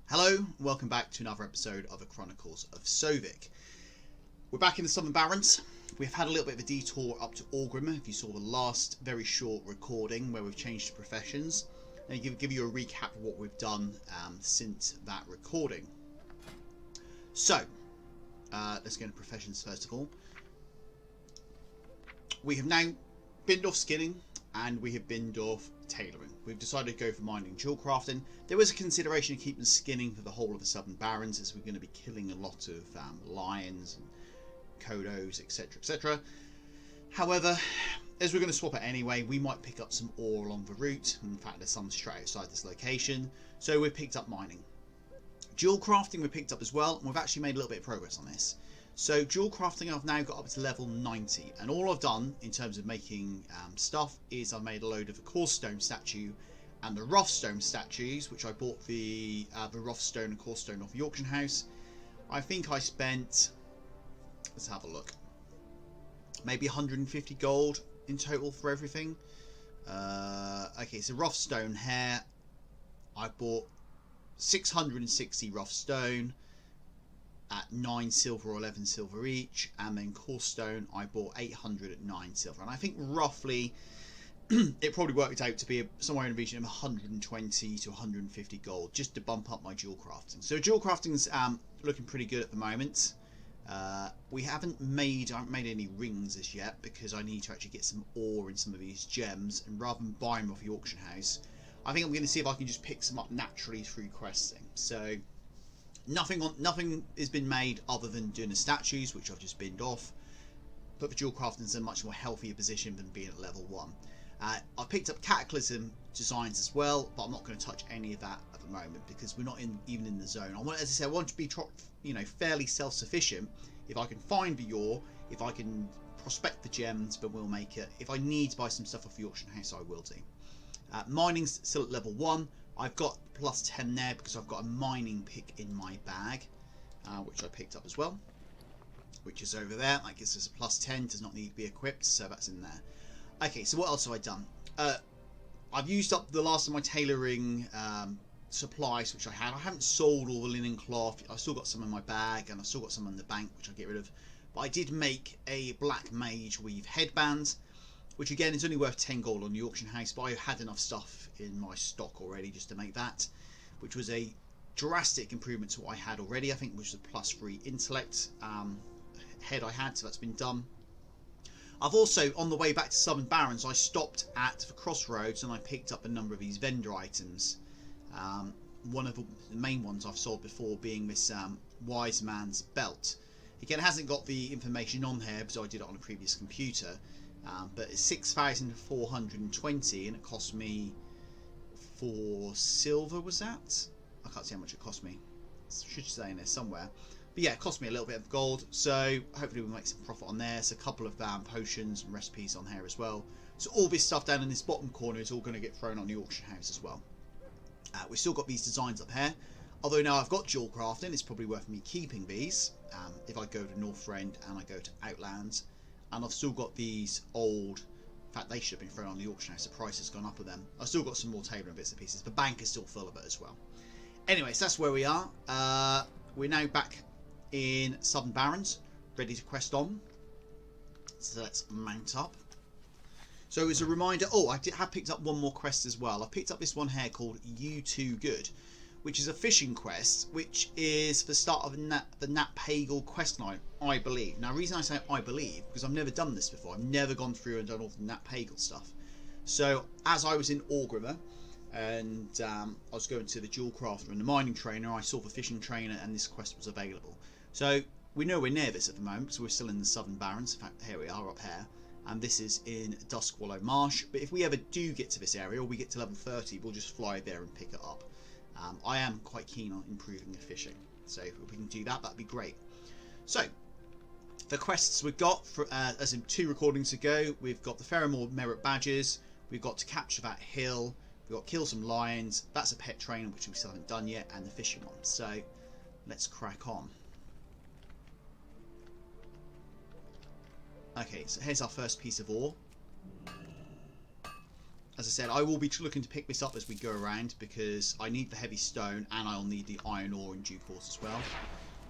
Hello, welcome back to another episode of the Chronicles of Sovik. We're back in the Southern Barrens. We've had a little bit of a detour up to Orgrim, if you saw the last very short recording where we've changed professions. And give you a recap of what we've done since that recording. So, let's go into professions first of all. We have now binned off skinning and we have binned off tailoring. We've decided to go for mining and jewel crafting. There was a consideration of keeping skinning for the whole of the Southern Barrens, as we're going to be killing a lot of lions and kodos, etc, etc. However, as we're going to swap it anyway, we might pick up some ore along the route. In fact, there's some straight outside this location, so we've picked up mining. Jewel crafting we picked up as well, and we've actually made a little bit of progress on this. So jewel crafting I've now got up to level 90, and all I've done in terms of making stuff is I've made a load of the coarse stone statue and the rough stone statues, which I bought the rough stone and coarse stone off the auction house. I think I spent, let's have a look, maybe 150 gold in total for everything. Okay, so rough stone hair, I bought 660 rough stone at 9 silver or 11 silver each, and then coarse stone I bought 800 at 9 silver, and I think roughly it probably worked out to be somewhere in the region of 120 to 150 gold just to bump up my jewel crafting. So jewel crafting's looking pretty good at the moment. I haven't made any rings as yet because I need to actually get some ore in some of these gems, and rather than buy them off the auction house, I think I'm going to see if I can just pick some up naturally through questing. So nothing has been made other than doing the statues, which I've just binned off. But the jewel crafting's in a much more healthier position than being at level 1. I've picked up cataclysm designs as well, but I'm not going to touch any of that at the moment because we're not even in the zone. As I said, I want to be fairly self-sufficient. If I can find the ore, if I can prospect the gems, then we'll make it. If I need to buy some stuff off the auction house, I will do. Mining's still at level 1. I've got plus 10 there because I've got a mining pick in my bag, which I picked up as well, which is over there. That gives us a plus 10, does not need to be equipped, so that's in there. Okay, so what else have I done? I've used up the last of my tailoring supplies which I had. I haven't sold all the linen cloth. I've still got some in my bag, and I've still got some in the bank which I'll get rid of. But I did make a black mage weave headband, which again is only worth 10 gold on the auction house, but I had enough stuff in my stock already just to make that, which was a drastic improvement to what I had already. I think it was the +3 intellect head I had, so that's been done. I've also, on the way back to Southern Barrens, I stopped at the crossroads and I picked up a number of these vendor items. One of the main ones I've sold before being this wise man's belt. Again, it hasn't got the information on here because I did it on a previous computer. But it's 6,420 and it cost me 4 silver, was that? I can't see how much it cost me. It should stay in there somewhere. But yeah, it cost me a little bit of gold, so hopefully we'll make some profit on there. There's a couple of potions and recipes on here as well. So all this stuff down in this bottom corner is all going to get thrown on the auction house as well. We've still got these designs up here. Although now I've got jewel crafting, it's probably worth me keeping these. If I go to Northrend and I go to Outlands. And I've still got these old, in fact they should have been thrown on the auction house, the price has gone up with them. I've still got some more tailoring bits and pieces, the bank is still full of it as well. Anyways, that's where we are. We're now back in Southern Barrens, ready to quest on. So let's mount up. So as a reminder, I have picked up one more quest as well. I picked up this one here called You Too Good, which is a fishing quest, which is the start of the Nat Pagel quest line, I believe. Now, the reason I say I believe, because I've never done this before. I've never gone through and done all the Nat Pagel stuff. So, as I was in Orgrimmar, and I was going to the jewel crafter and the mining trainer, I saw the fishing trainer, and this quest was available. So, we're nowhere near this at the moment, because we're still in the Southern Barrens. In fact, here we are, up here. And this is in Duskwallow Marsh. But if we ever do get to this area, or we get to level 30, we'll just fly there and pick it up. I am quite keen on improving the fishing, so if we can do that, that'd be great. So, the quests we've got, as in 2 recordings ago, we've got the Ferrimore Merit Badges, we've got to capture that hill, we've got kill some lions, that's a pet trainer which we still haven't done yet, and the fishing one. So, let's crack on. Okay, so here's our first piece of ore. as I said, I will be looking to pick this up as we go around because I need the heavy stone and I'll need the iron ore in due course as well.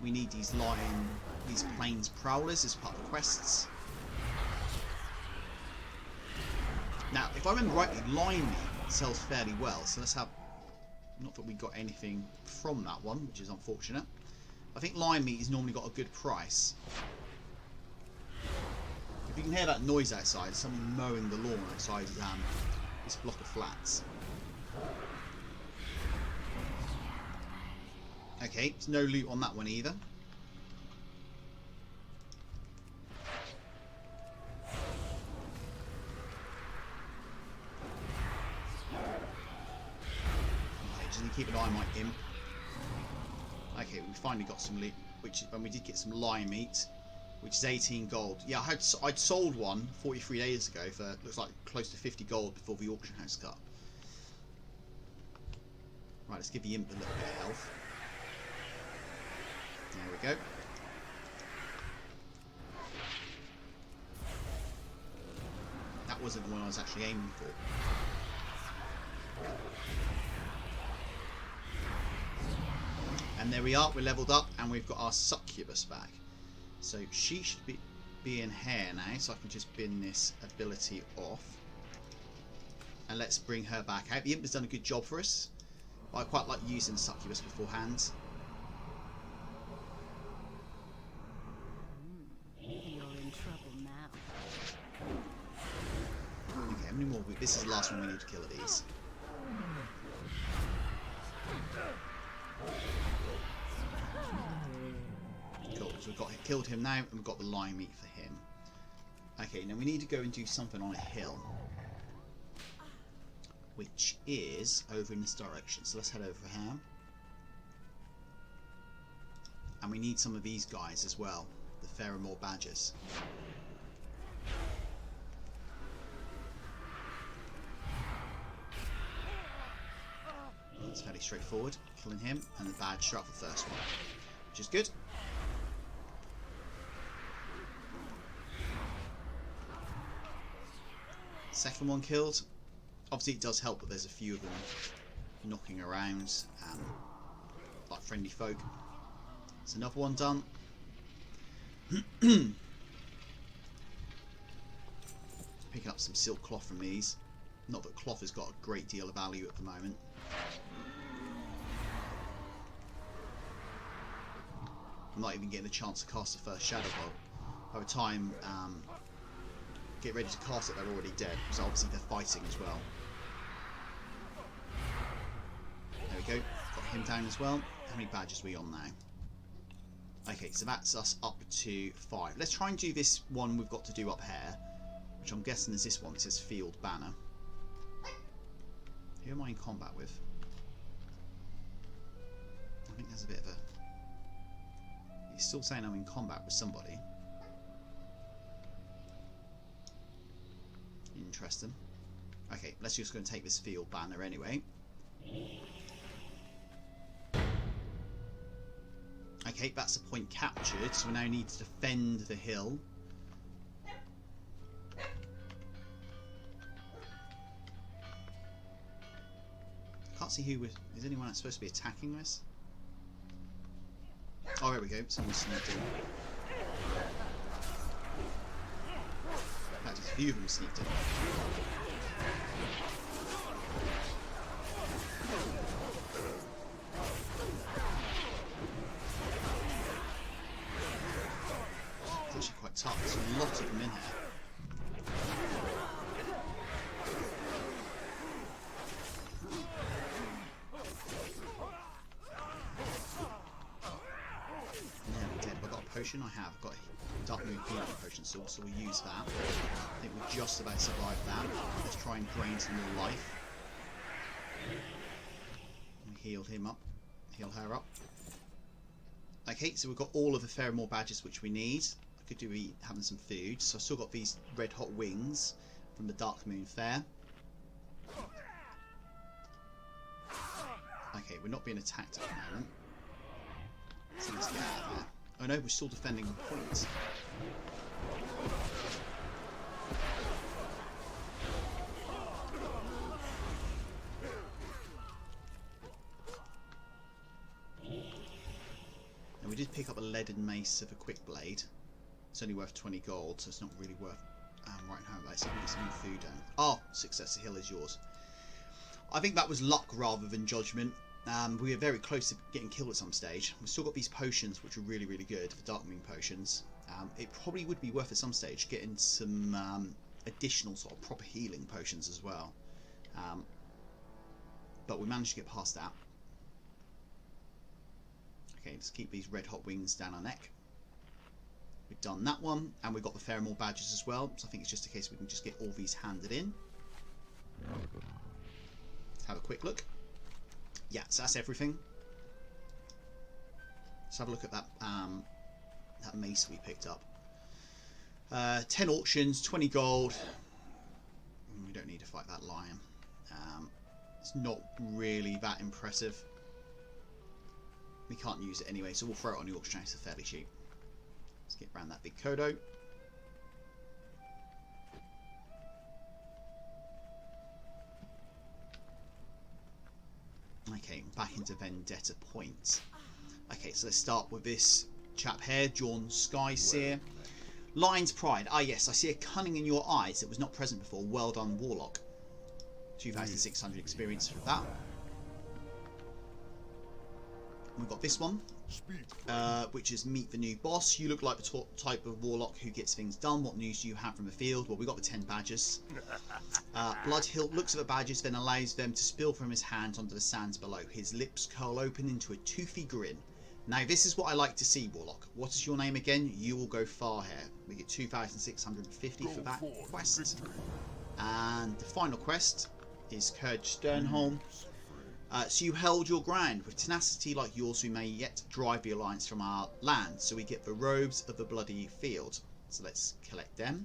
We need these plains prowlers as part of the quests. Now, if I remember rightly, lime meat sells fairly well, so let's have... Not that we got anything from that one, which is unfortunate. I think lime meat has normally got a good price. If you can hear that noise outside, someone mowing the lawn outside this block of flats. Okay, there's no loot on that one either. Keep an eye on my imp. Okay, we finally got some loot, and we did get some lime meat, which is 18 gold. Yeah, I'd sold one 43 days ago for looks like close to 50 gold before the auction house cut. Right, let's give the imp a little bit of health. There we go. That wasn't the one I was actually aiming for. And there we are, we're leveled up and we've got our succubus back. So she should be in here now, so I can just bin this ability off. And let's bring her back out. The imp has done a good job for us. I quite like using succubus beforehand. You're in trouble now. Okay, how many more? This is the last one we need to kill of these. Cool, so we've killed him now, and we've got the lime meat for him. Okay, now we need to go and do something on a hill, which is over in this direction. So let's head over here. And we need some of these guys as well, the Pheromore badgers. It's fairly straightforward, killing him, and the badge struck the first one, which is good. Second one killed. Obviously it does help that there's a few of them knocking around, like friendly folk. There's another one done. Picking up some silk cloth from these. Not that cloth has got a great deal of value at the moment. I'm not even getting a chance to cast the first shadow bolt. By the time get ready to cast it, they're already dead, so obviously they're fighting as well. There we go, got him down as well. How many badges are we on now? Okay, so that's us up to 5. Let's try and do this one we've got to do up here, which I'm guessing is this one. It says Field Banner. Who am I in combat with? I think there's a bit of a... He's still saying I'm in combat with somebody. Interesting. Okay, let's just go and take this Field Banner anyway. Okay, that's a point captured, so we now need to defend the hill. Can't see who was... Is anyone that's supposed to be attacking this? Oh, there we go. Someone sneaked in. In fact, a few of them sneaked in. It's actually quite tough. There's a lot of them in here. Potion I have. I've got a Dark Moon healing potion, so we'll use that. I think we've just about survived that. Let's try and drain some more life. We healed him up. Heal her up. Okay, so we've got all of the Pheromore badges which we need. I could do with having some food, so I've still got these red hot wings from the Dark Moon Fair. Okay, we're not being attacked at the moment. So let's get out of there. Oh no, we're still defending the points. we did pick up a leaden mace of a quick blade. It's only worth 20 gold, so it's not really worth writing home about it. So we get some new food down. Oh, success, the hill is yours. I think that was luck rather than judgment. We were very close to getting killed at some stage. We've still got these potions, which are really, really good, the Dark Moon potions. It probably would be worth at some stage getting some additional sort of proper healing potions as well. But we managed to get past that. Okay, let's keep these red hot wings down our neck. We've done that one, and we've got the Pheromore badges as well, so I think it's just a case we can just get all these handed in. Let's have a quick look. Yeah, so that's everything. Let's have a look at that that mace we picked up. 10 auctions, 20 gold. We don't need to fight that lion. It's not really that impressive. We can't use it anyway, so we'll throw it on the auction house. It's fairly cheap. Let's get around that big Kodo. Okay, back into Vendetta Point. Okay, so let's start with this chap here, John Skyseer. Lion's Pride. Ah yes, I see a cunning in your eyes that was not present before. Well done, Warlock. 2,600 experience for that. We've got this one, which is meet the new boss. You look like the type of warlock who gets things done. What news do you have from the field? Well, we got the 10 badges. Bloodhilt looks at the badges, then allows them to spill from his hands onto the sands below. His lips curl open into a toothy grin. Now, this is what I like to see, Warlock. What is your name again? You will go far here. We get 2,650 for that quest. And the final quest is Kurd Sternholm. So you held your ground. With tenacity like yours, we may yet drive the Alliance from our land. So we get the robes of the bloody field. So let's collect them.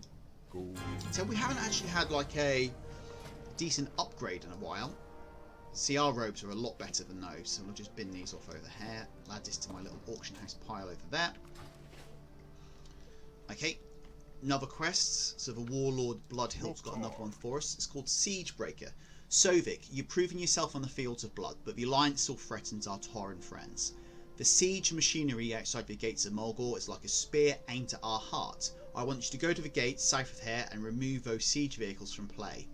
So we haven't actually had like a decent upgrade in a while. See, our robes are a lot better than those. So we'll just bin these off over here. Add this to my little auction house pile over there. Okay. Another quest. So the Warlord Bloodhilt's got another one for us. It's called Siegebreaker. Sovik, you've proven yourself on the fields of blood, but the Alliance still threatens our Tauren friends. The siege machinery outside the gates of Mulgore is like a spear aimed at our heart. I want you to go to the gates south of here and remove those siege vehicles from play.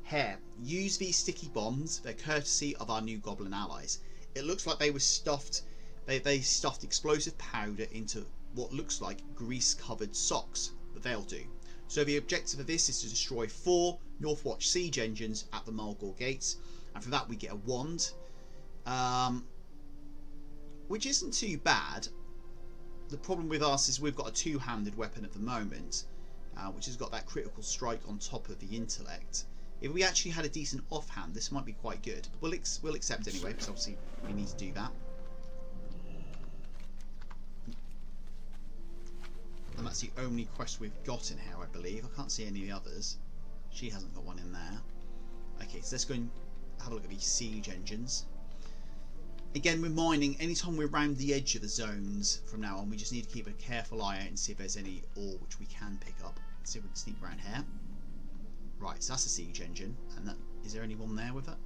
Here, use these sticky bombs. They're courtesy of our new goblin allies. It looks like they were stuffed. They stuffed explosive powder into what looks like grease-covered socks, but they'll do. So the objective of this is to destroy 4 Northwatch siege engines at the Mulgore gates, and for that we get a wand, which isn't too bad. The problem with us is we've got a two-handed weapon at the moment, which has got that critical strike on top of the intellect. If we actually had a decent offhand, this might be quite good. But we'll accept anyway, because obviously we need to do that. And that's the only quest we've got in here, I believe. I can't see any others. She hasn't got one in there. Okay, so let's go and have a look at these siege engines. Again, we're mining. Anytime we're around the edge of the zones from now on, we just need to keep a careful eye out and see if there's any ore which we can pick up. Let's see if we can sneak around here. Right, so that's a siege engine. And that, is there anyone there with it?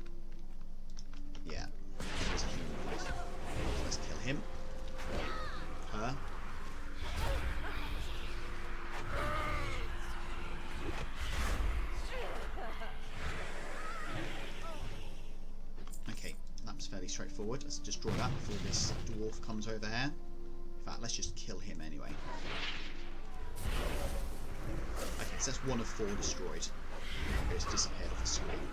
Yeah. There's a human. So let's kill him. Her. Okay, that was fairly straightforward. Let's just draw that before this dwarf comes over here. In fact, let's just kill him anyway. Okay, so that's 1 of 4 destroyed. It's disappeared off the screen.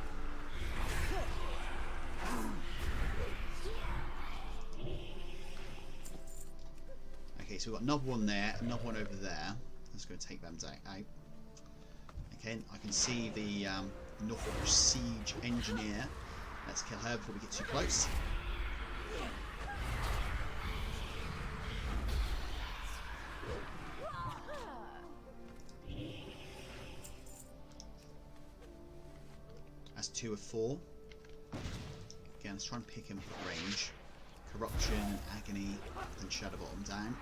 Okay, so we've got another one there, another one over there. Let's go take them out. Okay, I can see the Northwatch siege engineer. Let's kill her before we get too close. That's 2 of 4. Again, let's try and pick him at range. Corruption, Agony, and Shadow Bottom down.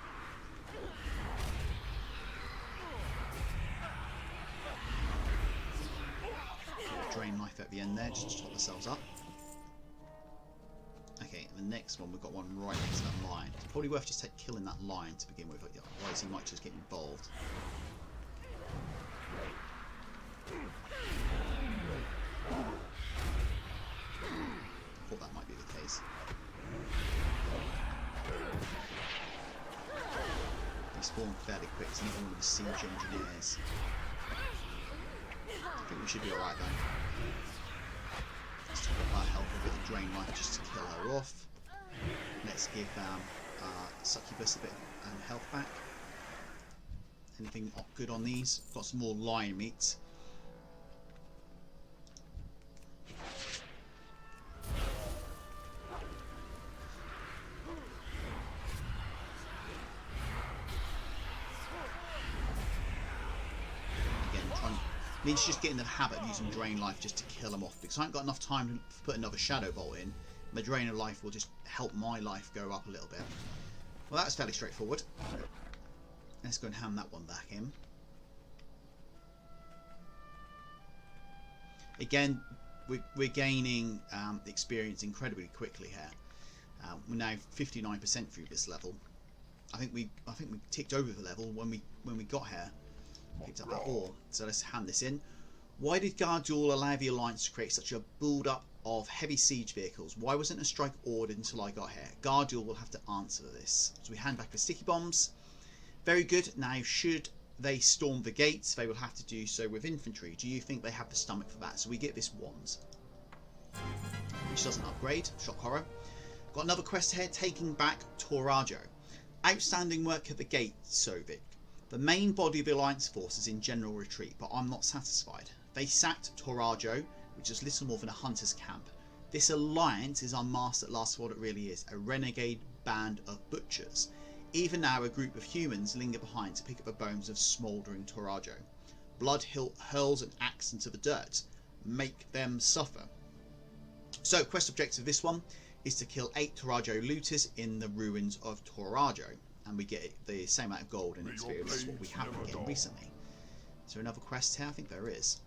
Drain knife at the end there, just to top ourselves up. Okay, Okay, and the next one, we've got one right next to that lion. It's probably worth just killing that lion to begin with, otherwise he might just get involved. I thought that might be the case. They spawn fairly quick, so not one of the siege engineers. I think we should be alright though. Let's top up our health with a bit of drain life just to kill her off. Let's give Succubus a bit of health back. Anything good on these? Got some more lion meat. Need to just get in the habit of using Drain Life just to kill them off, because I haven't got enough time to put another Shadow Bolt in. The Drain of Life will just help my life go up a little bit. Well, that's fairly straightforward. Let's go and hand that one back in. Again, we're gaining experience incredibly quickly here. We're now 59% through this level. I think we ticked over the level when we got here. Picked up that ore. So let's hand this in. Why did Gardual allow the Alliance to create such a build-up of heavy siege vehicles? Why wasn't a strike ordered until I got here? Gardual will have to answer this. So we hand back the sticky bombs. Very good. Now, should they storm the gates, they will have to do so with infantry. Do you think they have the stomach for that? So we get this wand, which doesn't upgrade. Shock horror. Got another quest here, taking back Torajo. Outstanding work at the gate, Sovik. The main body of the Alliance force is in general retreat, but I'm not satisfied. They sacked Torajo, which is little more than a hunter's camp. This Alliance is unmasked at last for what it really is, a renegade band of butchers. Even now, a group of humans linger behind to pick up the bones of smouldering Torajo. Blood hurls an axe into the dirt. Make them suffer. So, quest objective of this one is to kill 8 Torajo looters in the ruins of Torajo. And we get the same amount of gold and experience as what we have been getting recently. Is there another quest here? I think there is.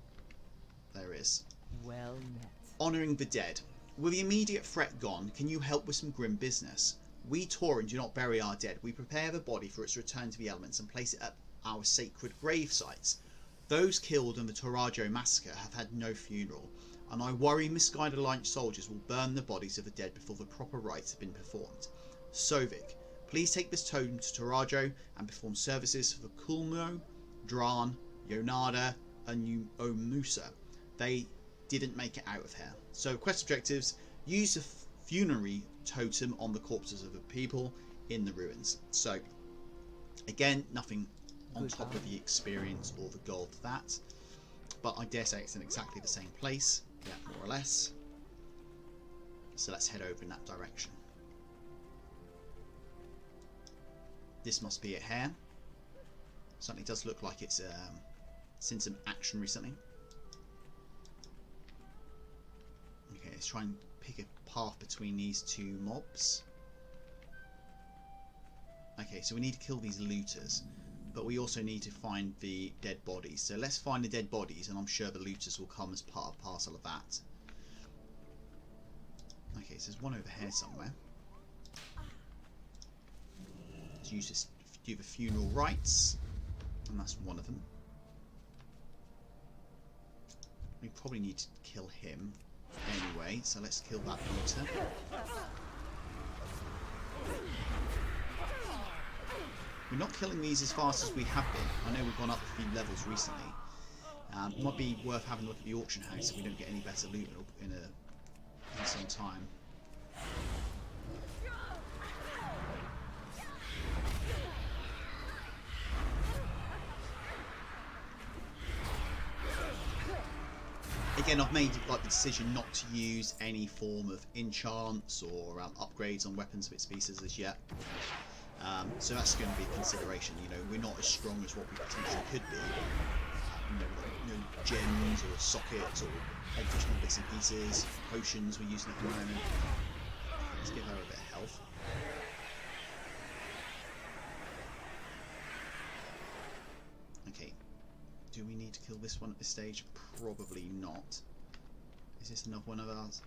There is. Well met. Honouring the dead. With the immediate threat gone, can you help with some grim business? We Tauren do not bury our dead. We prepare the body for its return to the elements and place it at our sacred grave sites. Those killed in the Torajo massacre have had no funeral, and I worry misguided Alliance soldiers will burn the bodies of the dead before the proper rites have been performed. Sovik. Please take this totem to Torajo and perform services for Kulmo, Dran, Yonada, and Omusa. They didn't make it out of here. So quest objectives: use the funerary totem on the corpses of the people in the ruins. So again, nothing on top of the experience or the gold for that, but I dare say it's in exactly the same place, yeah, more or less. So let's head over in that direction. This must be it here. Certainly does look like it's seen some action recently. Okay, let's try and pick a path between these two mobs. Okay, so we need to kill these looters, but we also need to find the dead bodies. So let's find the dead bodies, and I'm sure the looters will come as part and parcel of that. Okay, so there's one over here somewhere. Let's use this, do the funeral rites, and that's one of them. We probably need to kill him anyway, so let's kill that looter. We're not killing these as fast as we have been. I know we've gone up a few levels recently. It might be worth having a look at the auction house if we don't get any better loot in some time. Again, I've made the decision not to use any form of enchants or upgrades on weapons of its pieces as yet. So that's going to be a consideration. You know, we're not as strong as what we potentially could be. You know, like, no gems or sockets or additional bits and pieces, potions we're using at the moment. Let's give her a bit of health. Okay. Do we need to kill this one at this stage? Probably not. Is this another one of ours?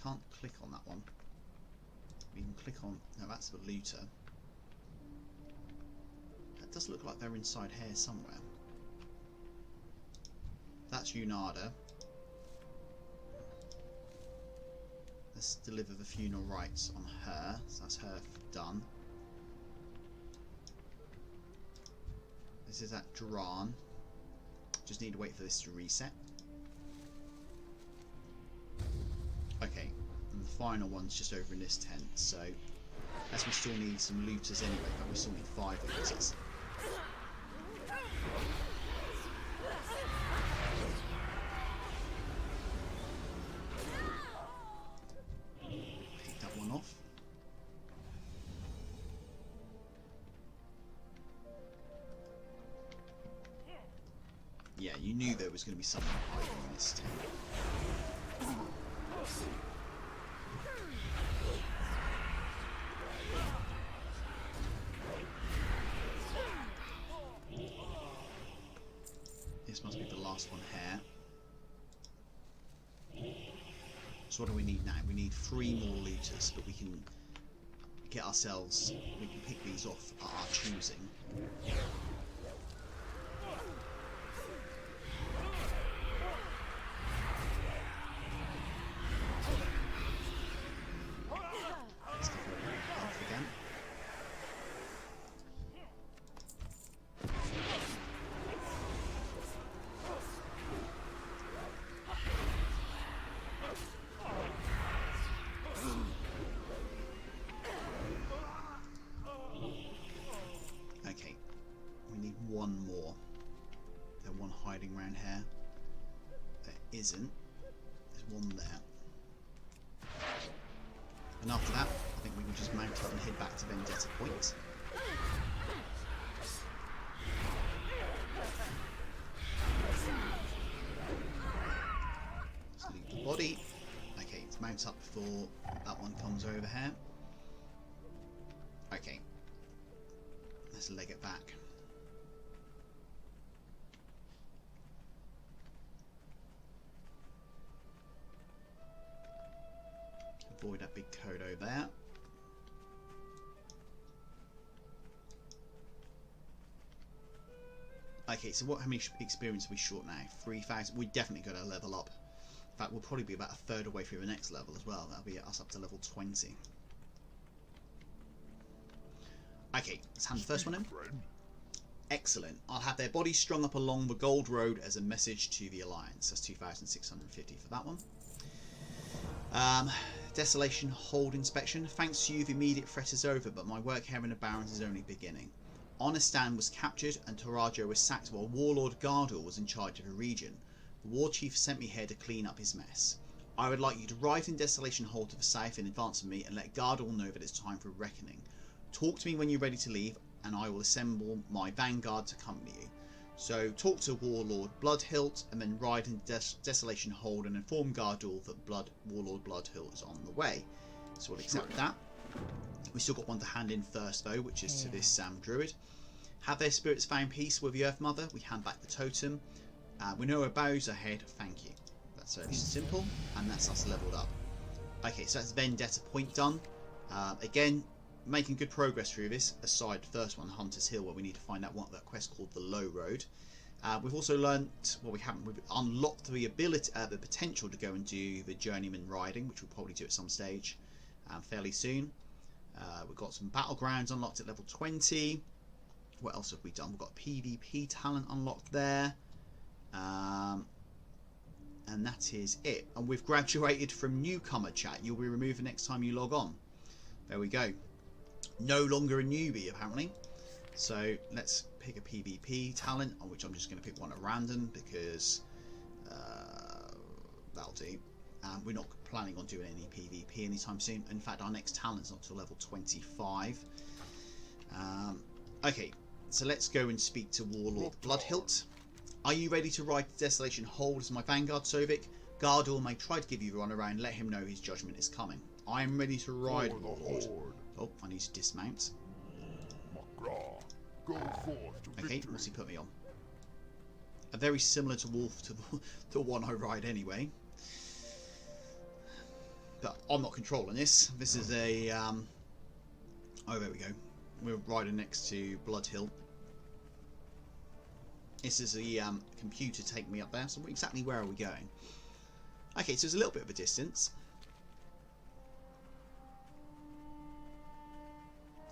can't click on that one. We can click on... No, that's the looter. That does look like they're inside here somewhere. That's Unada. Let's deliver the funeral rites on her. So that's her done. This is at Duran. Just need to wait for this to reset. Okay, and the final one's just over in this tent. So, as we still need some looters anyway, but we still need 5 looters. Take that one off. Yeah, you knew there was going to be something hiding in this tent. This must be the last one here. So what do we need now? We need 3 more looters, but we can get ourselves... We can pick these off at our choosing. Let's give her a health again. Okay, we need 1 more. There's one hiding around here. There isn't. There's one there. And after that, I think we can just mount up and head back to Vendetta Point. Just leave the body. Okay, let's mount up before that one comes over here. Okay. Let's leg it back. Avoid that big code over there. Okay, so how many experience are we short now? 3,000. We definitely got to level up. In fact, we'll probably be about a third away through the next level as well. That'll be us up to level 20. Okay, let's hand the first one in. Excellent. I'll have their bodies strung up along the Gold Road as a message to the Alliance. That's 2,650 for that one. Desolation Hold Inspection. Thanks to you, the immediate threat is over, but my work here in the Barrens is only beginning. Honestan was captured and Torajo was sacked while Warlord Gardor was in charge of the region. The War Chief sent me here to clean up his mess. I would like you to ride in Desolation Hold to the south in advance of me and let Gardor know that it's time for reckoning. Talk to me when you're ready to leave and I will assemble my vanguard to accompany you. So talk to Warlord Bloodhilt and then ride in Desolation Hold and inform Gardor that Warlord Bloodhilt is on the way. So we'll accept that. We still got one to hand in first though, which is to this Druid. Have their spirits found peace with the Earth Mother? We hand back the totem. We know our bows ahead, thank you. That's fairly simple, and that's us leveled up. Okay, so that's Vendetta Point done. Again, making good progress through this, aside the first one, Hunter's Hill, where we need to find out what that quest called the Low Road. We've also learnt, well, we've unlocked the ability, the potential to go and do the Journeyman Riding, which we'll probably do at some stage fairly soon. We've got some Battlegrounds unlocked at level 20. What else have we done? We've got PvP talent unlocked there. And that is it. And we've graduated from newcomer chat. You'll be removed the next time you log on. There we go. No longer a newbie, apparently. So let's pick a PvP talent, on which I'm just going to pick one at random because that'll do. We're not planning on doing any PvP anytime soon. In fact, our next talent's not till level 25. Okay, so let's go and speak to Warlord Bloodhilt. Are you ready to ride to Desolation Hold as my vanguard, Sovik? Gardor may try to give you a run around. Let him know his judgment is coming. I am ready to ride, Warlord. Oh, I need to dismount. Okay, what's he put me on? Very similar to Wolf to the one I ride anyway. But I'm not controlling this. This is a... oh, there we go. We're riding next to Blood Hill. This is the computer taking me up there. So exactly where are we going? Okay, so it's a little bit of a distance.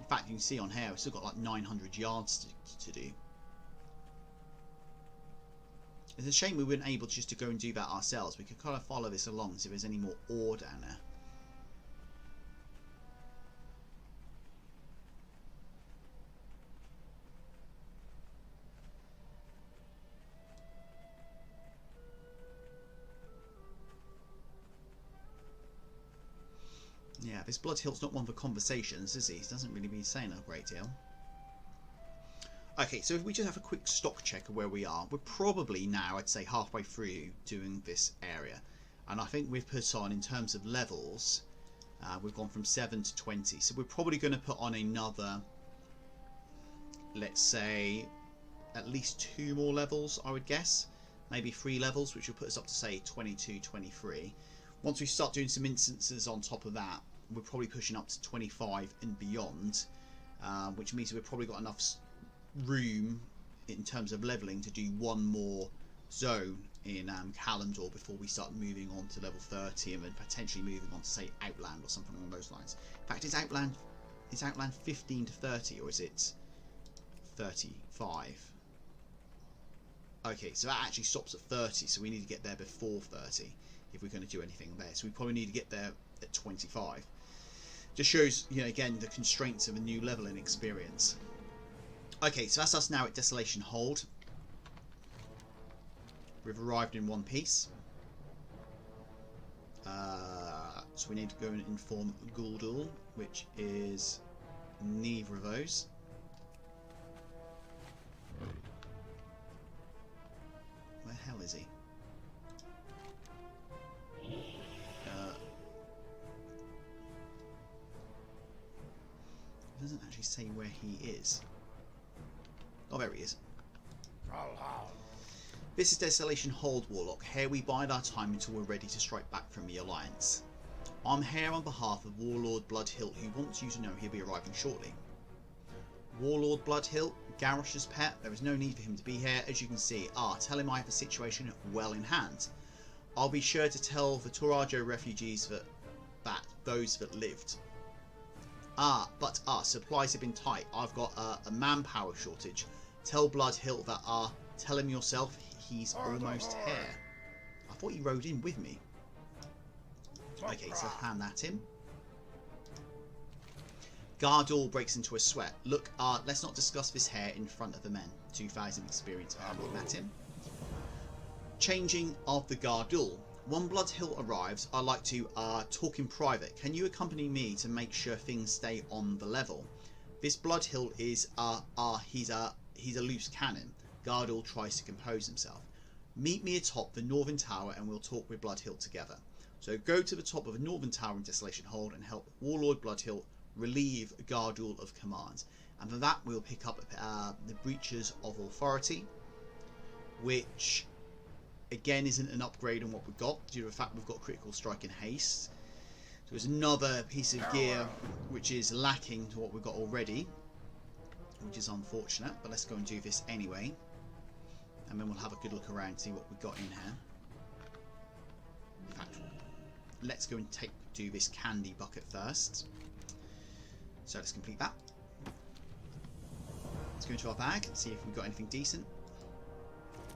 In fact, you can see on here, we've still got like 900 yards to do. It's a shame we weren't able just to go and do that ourselves. We could kind of follow this along, see if there's any more ore down there. Yeah, this Blood Hill's not one for conversations, is he? He doesn't really be saying a great deal. Okay, so if we just have a quick stock check of where we are, we're probably now, I'd say, halfway through doing this area. And I think we've put on, in terms of levels, we've gone from 7 to 20. So we're probably going to put on another, let's say, at least 2 more levels, I would guess. Maybe 3 levels, which will put us up to, say, 22, 23. Once we start doing some instances on top of that, we're probably pushing up to 25 and beyond, which means we've probably got enough room in terms of leveling to do one more zone in Kalimdor before we start moving on to level 30 and then potentially moving on to, say, Outland or something along those lines. In fact, is Outland 15 to 30 or is it 35? Okay, so that actually stops at 30, so we need to get there before 30 if we're going to do anything there. So we probably need to get there at 25. Just shows, you know, again, the constraints of a new level in experience. Okay, so that's us now at Desolation Hold. We've arrived in one piece. So we need to go and inform Gul'dul, which is neither of those. Where the hell is he? It doesn't actually say where he is. Oh, there he is. This is Desolation Hold, Warlock. Here we bide our time until we're ready to strike back from the Alliance. I'm here on behalf of Warlord Bloodhilt, who wants you to know he'll be arriving shortly. Warlord Bloodhilt, Garrosh's pet, there is no need for him to be here, as you can see. Tell him I have the situation well in hand. I'll be sure to tell the Torajo refugees that those that lived. But supplies have been tight. I've got a manpower shortage. Tell Bloodhilt that tell him yourself he's almost here. I thought he rode in with me. Okay, so hand that in. Gardul breaks into a sweat. Look, let's not discuss this here in front of the men. 2,000 experience for handling that in. Changing of the Gardul. When Bloodhilt arrives, I like to talk in private. Can you accompany me to make sure things stay on the level? This Bloodhilt is he's a loose cannon. Gardul tries to compose himself. Meet me atop the Northern Tower and we'll talk with Bloodhilt together. So go to the top of the Northern Tower in Desolation Hold and help Warlord Bloodhilt relieve Gardul of command. And for that we'll pick up the Breaches of Authority, which again isn't an upgrade on what we've got due to the fact we've got critical strike and haste. So there's another piece of gear which is lacking to what we've got already, which is unfortunate, but let's go and do this anyway, and then we'll have a good look around and see what we've got in here. In fact, let's go and do this candy bucket first. So let's complete that. Let's go into our bag and see if we've got anything decent.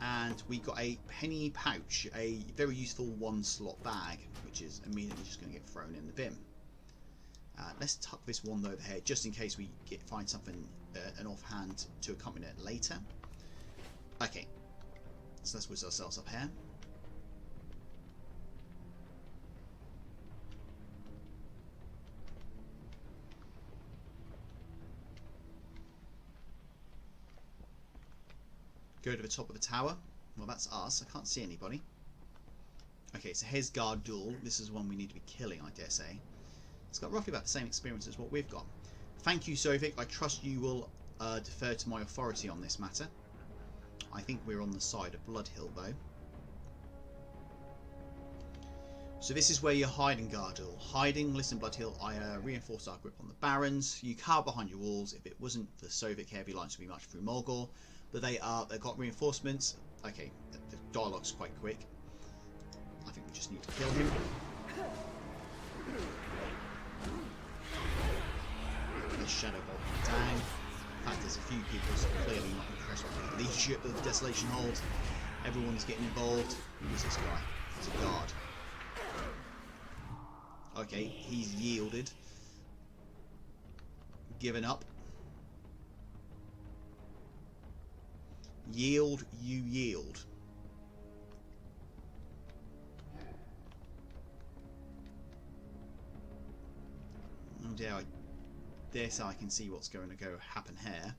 And we got a penny pouch, a very useful 1-slot bag, which is immediately just going to get thrown in the bin. Let's tuck this one over here, just in case we find something, an offhand to accompany it later. Okay, so let's whiz ourselves up here. Go to the top of the tower. Well, that's us. I can't see anybody. Okay, so here's Gardul. This is one we need to be killing, I dare say. It's got roughly about the same experience as what we've got. Thank you, Sovik. I trust you will defer to my authority on this matter. I think we're on the side of Bloodhilt, though. So this is where you're hiding, Gardel. Hiding, listen, Bloodhill. I reinforced our grip on the Barons. You cower behind your walls. If it wasn't for Sovik, heavy lines would be much through Mulgore. But they've got reinforcements. Okay, the dialogue's quite quick. I think we just need to kill him. The Shadow Bolt down. In fact, there's a few people clearly not impressed with the leadership of the Desolation Hold. Everyone's getting involved. Who's this guy? He's a guard. Okay, he's yielded. Given up. Yield, you yield. Oh dear, I dare say I can see what's going to happen here.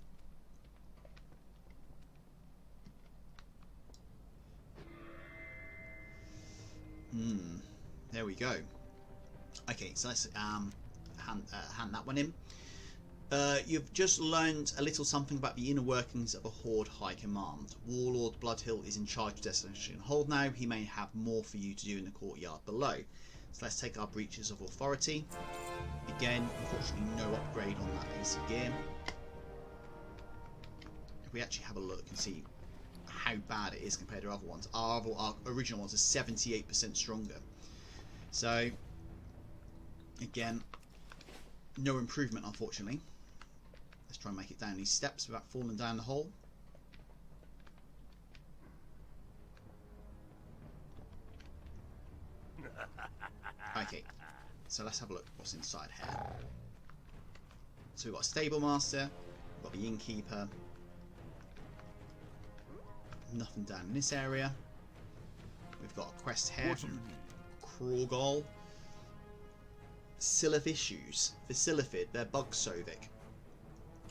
There we go. Okay, so let's hand that one in. You've just learned a little something about the inner workings of a Horde High Command. Warlord Bloodhill is in charge of Desolation Hold now. He may have more for you to do in the courtyard below. So let's take our breaches of authority. Again, unfortunately no upgrade on that piece of gear. If we actually have a look and see how bad it is compared to other ones, our original ones are 78% stronger. So again, no improvement unfortunately. Let's try and make it down these steps without falling down the hole. Okay, so let's have a look what's inside here. So we've got a stable master, we've got the innkeeper. Nothing down in this area. We've got a quest here from Chronicles. Sylph issues. The Sylphid, they're bugs, Sovik.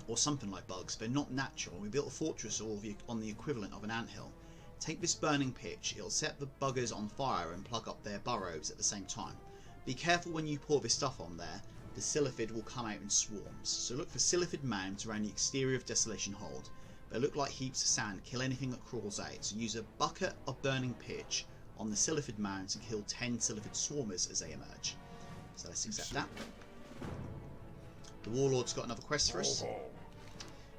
Or something like bugs. They're not natural. We built a fortress on the equivalent of an anthill. Take this burning pitch. It'll set the buggers on fire and plug up their burrows at the same time. Be careful when you pour this stuff on there. The Sylphid will come out in swarms. So look for Sylphid mounds around the exterior of Desolation Hold. They look like heaps of sand. Kill anything that crawls out. So use a bucket of burning pitch on the Sylphid mounds and kill 10 Sylphid swarmers as they emerge. So let's accept that. The Warlord's got another quest for us.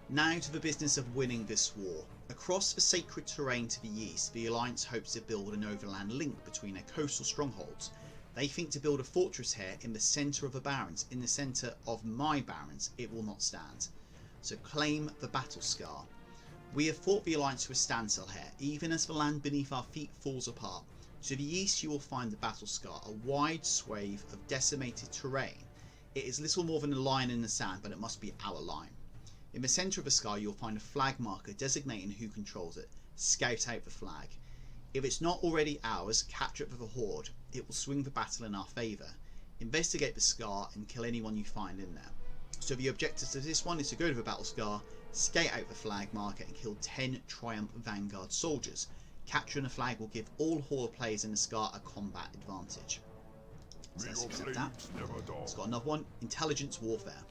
Now to the business of winning this war. Across the sacred terrain to the east, the Alliance hopes to build an overland link between their coastal strongholds. They think to build a fortress here in the centre of the Barrens. In the centre of my Barrens, it will not stand. So claim the battle scar. We have fought the Alliance to a standstill here, even as the land beneath our feet falls apart. To the east you will find the battle scar, a wide swathe of decimated terrain. It is little more than a line in the sand, but it must be our line. In the centre of the scar you will find a flag marker designating who controls it. Scout out the flag. If it's not already ours, capture it for the Horde. It will swing the battle in our favour. Investigate the scar and kill anyone you find in there. So the objective to this one is to go to the battle scar, scout out the flag marker and kill 10 Triumph Vanguard soldiers. Capturing the flag will give all Horde players in the scar a combat advantage. So let's accept that. It's got another one, Intelligence Warfare.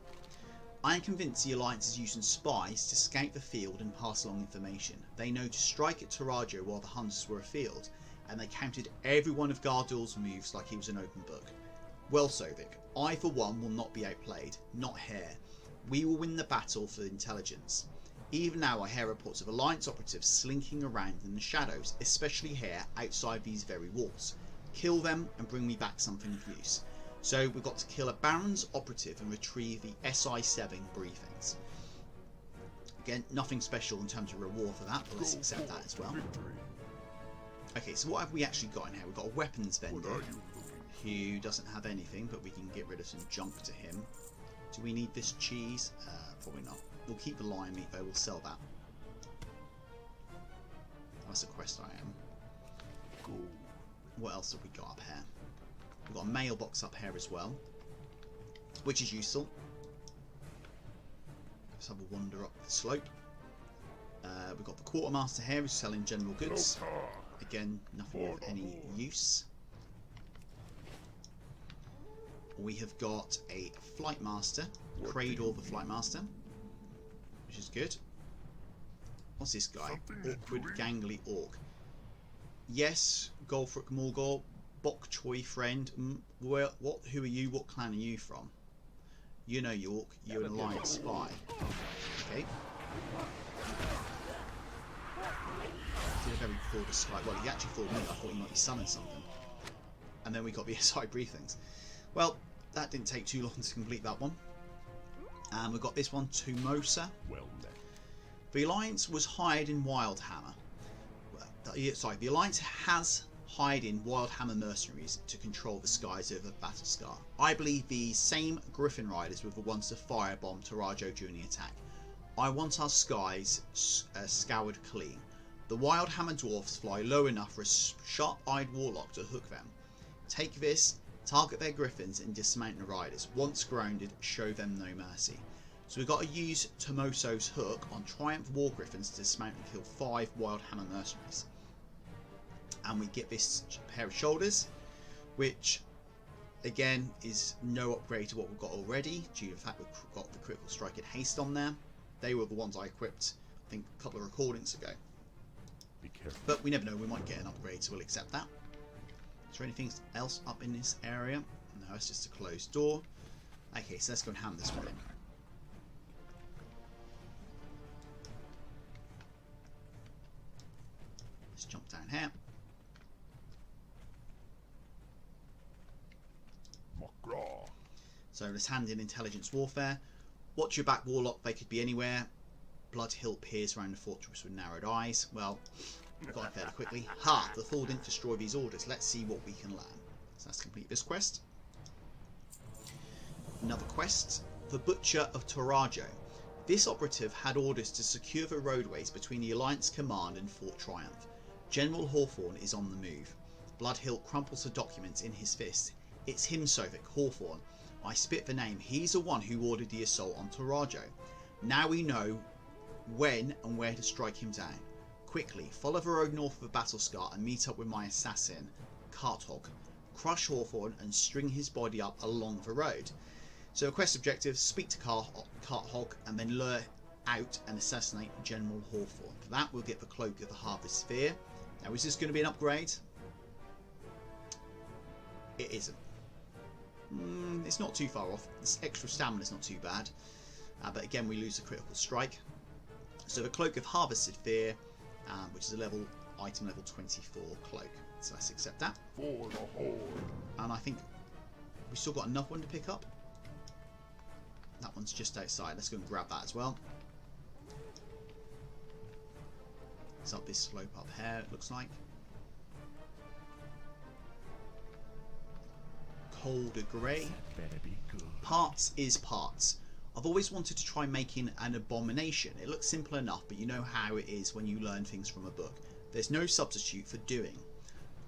I am convinced the Alliance is using spies to scout the field and pass along information. They know to strike at Tarajo while the hunters were afield, and they counted every one of Gardel's moves like he was an open book. Well, Sovik, I for one will not be outplayed, not here. We will win the battle for intelligence. Even now I hear reports of Alliance operatives slinking around in the shadows, especially here outside these very walls. Kill them and bring me back something of use. So we've got to kill a Baron's operative and retrieve the SI7 briefings. Again, nothing special in terms of reward for that, but let's accept that as well. Okay, so what have we actually got in here? We've got a weapons vendor who doesn't have anything, but we can get rid of some junk to him. Do we need this cheese? Probably not. We'll keep the lion meat though, we'll sell that. That's a quest item. Cool. What else have we got up here? We've got a mailbox up here as well, which is useful. Let's have a wander up the slope. We've got the quartermaster here who's selling general goods. Again, nothing of any use. We have got a flight master, Cradle the flight master, which is good. What's this guy? Awkward gangly orc. Yes, Golfric Morgul, Bok Choy friend. Well, who are you? What clan are you from? You know York. You're an alliance spy. Okay. Did a very poor disguise. Well, he actually thought me. I thought he might be summoning something. And then we got the SI briefings. Well, that didn't take too long to complete that one. And we've got this one, Tumosa. Well met. The Alliance was hired in Wildhammer. Sorry, the Alliance has hired in Wildhammer mercenaries to control the skies over Battlescar. I believe the same Griffin Riders were the ones to firebomb Tarajo during the attack. I want our skies scoured clean. The Wildhammer dwarfs fly low enough for a sharp-eyed warlock to hook them. Take this, target their griffins and dismount the riders. Once grounded, show them no mercy. So we've got to use Tomoso's hook on Triumph War Griffins to dismount and kill 5 Wildhammer mercenaries. And we get this pair of shoulders, which again is no upgrade to what we've got already, due to the fact we've got the critical strike and haste on there. They were the ones I equipped, I think, a couple of recordings ago. Be careful. But we never know, we might get an upgrade, so we'll accept that. Is there anything else up in this area? No, it's just a closed door. Okay, so let's go and hand this one in. Let's jump down here. Magraw. So let's hand in intelligence warfare. Watch your back, warlock. They could be anywhere. Blood Hill peers around the fortress with narrowed eyes. Well, we got it fairly quickly. Ha! The Thor didn't destroy these orders. Let's see what we can learn. So let's complete this quest. Another quest. The Butcher of Tarajo. This operative had orders to secure the roadways between the Alliance Command and Fort Triumph. General Hawthorne is on the move. Bloodhill crumples the documents in his fist. It's him, Sovik, Hawthorne. I spit the name. He's the one who ordered the assault on Tarajo. Now we know when and where to strike him down. Quickly, follow the road north of the Battlescar and meet up with my assassin, Carthog. Crush Hawthorne and string his body up along the road. So quest objective, speak to Carthog and then lure out and assassinate General Hawthorne. For that we'll get the Cloak of the Harvest Sphere. Now is this going to be an upgrade? It isn't. It's not too far off. This extra stamina is not too bad. But again we lose a critical strike. So the Cloak of Harvested Fear, which is a item level 24 cloak. So let's accept that. For the horde. And I think we still got another one to pick up. That one's just outside. Let's go and grab that as well. It's up this slope up here, it looks like. Colder grey. Better be good. Parts is parts. I've always wanted to try making an abomination. It looks simple enough, but you know how it is when you learn things from a book. There's no substitute for doing.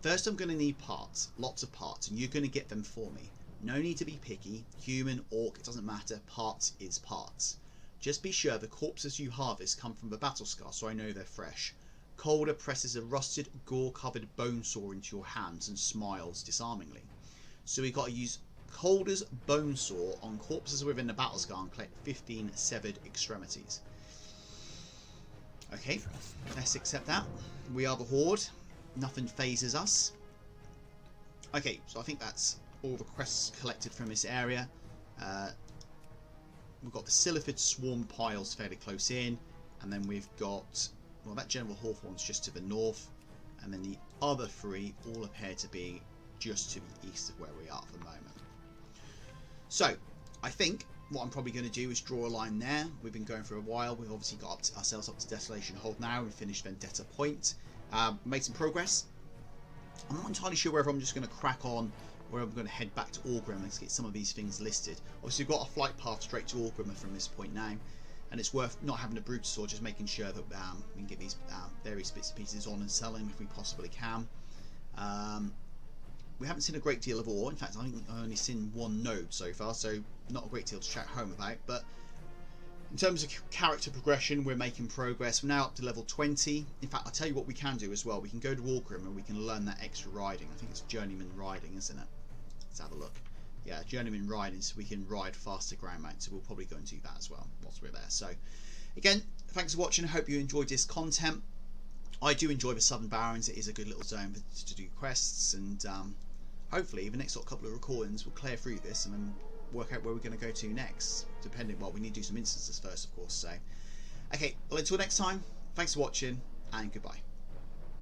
First I'm going to need parts, lots of parts, and you're going to get them for me. No need to be picky, human, orc, it doesn't matter, parts is parts. Just be sure the corpses you harvest come from the Battlescar so I know they're fresh. Calder presses a rusted, gore-covered bone saw into your hands and smiles disarmingly. So we've got to use Calder's bone saw on corpses within the Battlescar and collect 15 severed extremities. Okay, let's accept that. We are the Horde. Nothing phases us. Okay, so I think that's all the quests collected from this area. We've got the Silifid Swarm piles fairly close in, and then we've got, well, that General Hawthorne's just to the north, and then the other three all appear to be just to the east of where we are at the moment. So, I think what I'm probably going to do is draw a line there. We've been going for a while. We've obviously got ourselves up to Desolation Hold now. We've finished Vendetta Point. Made some progress. I'm not entirely sure whether I'm just going to crack on or I'm going to head back to Orgrim and get some of these things listed. Obviously, we've got a flight path straight to Orgrim from this point now, and it's worth not having a Brutus or just making sure that we can get these various bits and pieces on and sell them if we possibly can. We haven't seen a great deal of ore. In fact, I think I've only seen one node so far, so not a great deal to chat home about. But in terms of character progression, we're making progress. We're now up to level 20. In fact, I'll tell you what we can do as well. We can go to Orgrim and we can learn that extra riding. I think it's Journeyman Riding, isn't it? Let's have a look. Yeah, Journeyman Riding, so we can ride faster ground mount. So we'll probably go and do that as well whilst we're there. So again, thanks for watching. I hope you enjoyed this content. I do enjoy the Southern Barrens. It is a good little zone to do quests, and hopefully the next sort of couple of recordings we'll clear through this and then work out where we're going to go to next, depending. Well, we need to do some instances first, of course. So okay, well, until next time, thanks for watching and goodbye.